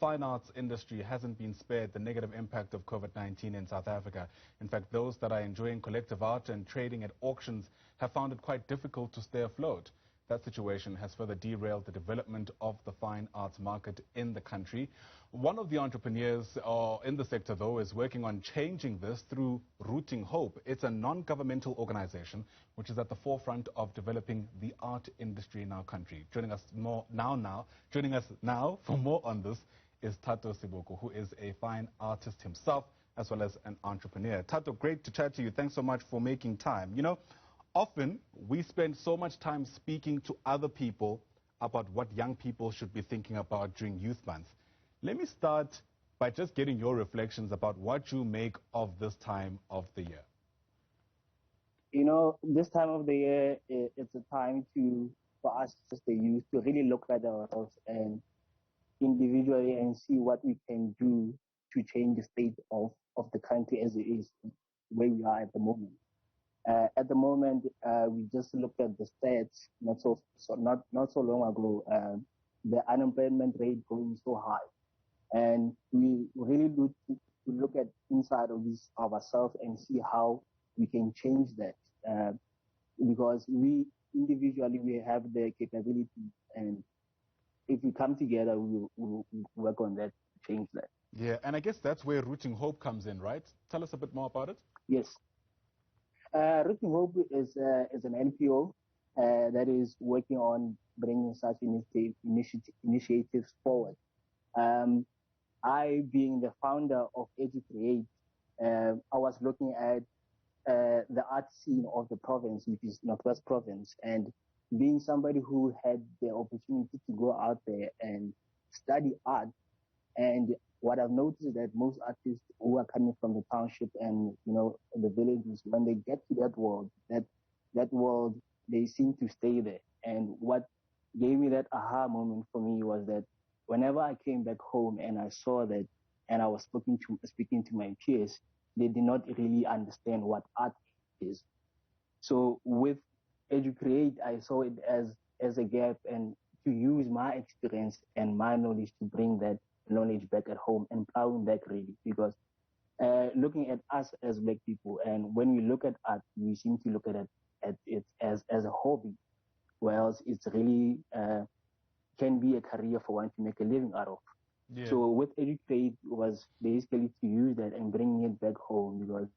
fine arts industry hasn't been spared the negative impact of COVID-19 in South Africa. In fact, those that are enjoying collective art and trading at auctions have found it quite difficult to stay afloat. That situation has further derailed the development of the fine arts market in the country. One of the entrepreneurs in the sector, though, is working on changing this through Rooting Hope. It's a non-governmental organization which is at the forefront of developing the art industry in our country. Joining us now for more on this is Tato Siboko, who is a fine artist himself as well as an entrepreneur. Tato, great to chat to you. Thanks so much for making time. You know, often we spend so much time speaking to other people about what young people should be thinking about during Youth Month. Let me start by just getting your reflections about what you make of this time of the year. You know, this time of the year, it's a time for us, just the youth, to really look at ourselves and individually and see what we can do to change the state of the country as it is, where we are at the moment. At the moment, we just looked at the stats not so long ago. The unemployment rate going so high, and we really need to look at inside of ourselves and see how we can change that. Because we individually we have the capability, and if we come together, we'll work on that to change that. Yeah, and I guess that's where Rooting Hope comes in, right? Tell us a bit more about it. Yes. Rooting Hope is an NPO that is working on bringing such initiatives forward. I, being the founder of EduCreate, I was looking at the art scene of the province, which is Northwest Province, and being somebody who had the opportunity to go out there and study art. And what I've noticed is that most artists who are coming from the township and, you know, the villages, when they get to that world, they seem to stay there. And what gave me that aha moment for me was that whenever I came back home and I saw that, and I was speaking to my peers, they did not really understand what art is. So with EduCreate, I saw it as a gap, and to use my experience and my knowledge to bring that knowledge back at home, empowering back really, because looking at us as Black people, and when we look at art, we seem to look at it as a hobby, whereas it's really can be a career for one to make a living out of. Yeah. So with EduCreate was basically to use that and bringing it back home, because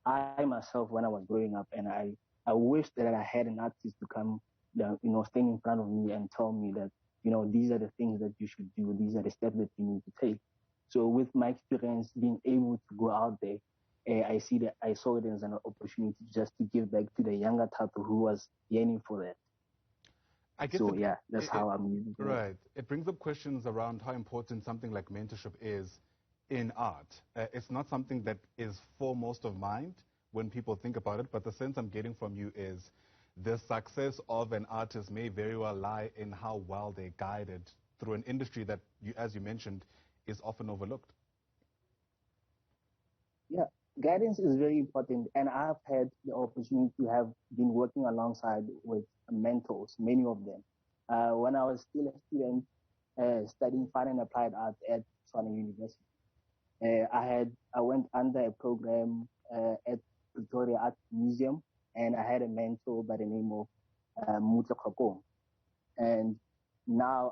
I myself, when I was growing up, and I wished that I had an artist to come down, you know, stand in front of me and tell me that, you know, these are the things that you should do, these are the steps that you need to take. So with my experience being able to go out there, I saw it as an opportunity just to give back to the younger Tato who was yearning for that. I guess so yeah, that's how I'm using it. Right. It brings up questions around how important something like mentorship is in art. It's not something that is foremost of mind when people think about it, but the sense I'm getting from you is the success of an artist may very well lie in how well they're guided through an industry that, as you mentioned, is often overlooked. Yeah, guidance is very important, and I've had the opportunity to have been working alongside with mentors, many of them. When I was still a student studying fine and applied art at Tshwane University, I went under a program at Pretoria Art Museum, and I had a mentor by the name of Mutla Kakong. And now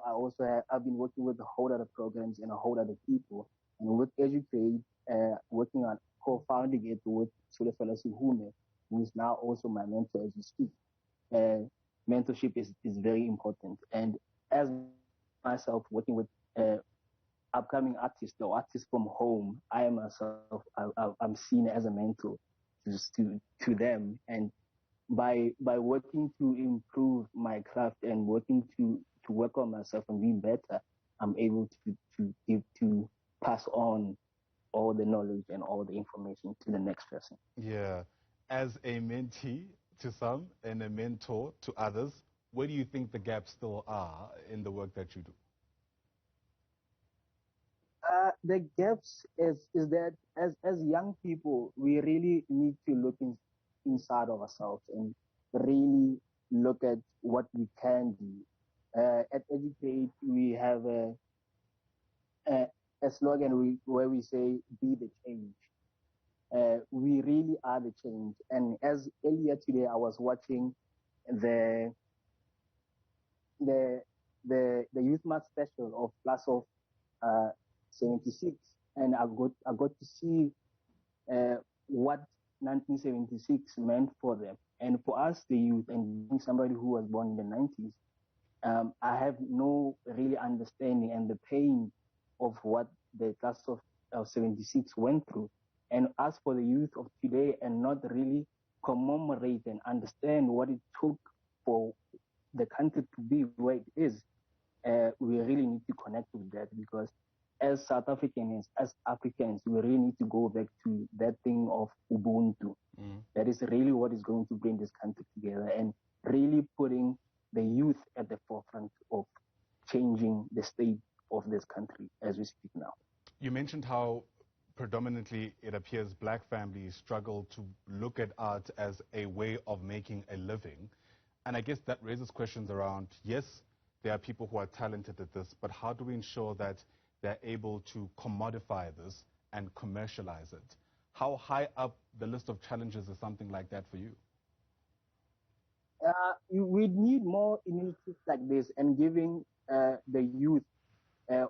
I've been working with a whole lot of programs and a whole lot of people. And with EduCreate, working on co-founding it with Sulefela Sihume, who is now also my mentor as we speak. Mentorship is very important. And as myself working with upcoming artists or artists from home, I myself, I'm seen as a mentor to them. And by working to improve my craft and working to work on myself and being better, I'm able to pass on all the knowledge and all the information to the next person. Yeah. As a mentee to some and a mentor to others, where do you think the gaps still are in the work that you do? The gaps is that as young people, we really need to look inside of ourselves and really look at what we can do. At EduCreate, we have a slogan where we say, be the change. We really are the change. And as earlier today, I was watching the Youth March special of Class of 76, and I got to see what 1976 meant for them. And for us, the youth, and being somebody who was born in the 90s, I have no really understanding and the pain of what the class of 76 went through. And as for the youth of today, and not really commemorate and understand what it took for the country to be where it is, we really need to connect with that, because as South Africans, as Africans, we really need to go back to that thing of Ubuntu. That is really what is going to bring this country together, and really putting the youth at the forefront of changing the state of this country as we speak now. You mentioned how predominantly it appears black families struggle to look at art as a way of making a living. And I guess that raises questions around, yes, there are people who are talented at this, but how do we ensure that they're able to commodify this and commercialize it? How high up the list of challenges is something like that for you? We need more initiatives like this, and giving the youth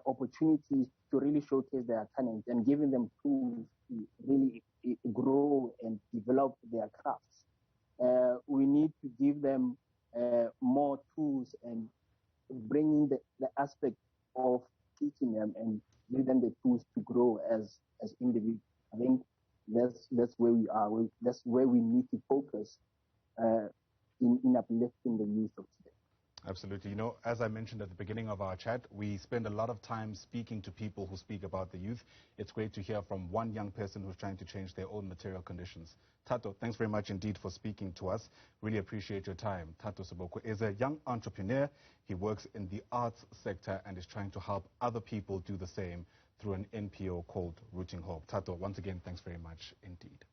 opportunities to really showcase their talent, and giving them tools to really grow and develop their crafts. We need to give them more tools and bringing the aspect of teaching them and give them the tools to grow as individuals. I think that's where we are. That's where we need to focus in uplifting the youth of today. Absolutely. You know, as I mentioned at the beginning of our chat, we spend a lot of time speaking to people who speak about the youth. It's great to hear from one young person who's trying to change their own material conditions. Tato, thanks very much indeed for speaking to us. Really appreciate your time. Tato Soboko is a young entrepreneur. He works in the arts sector and is trying to help other people do the same through an NPO called Rooting Hope. Tato, once again, thanks very much indeed.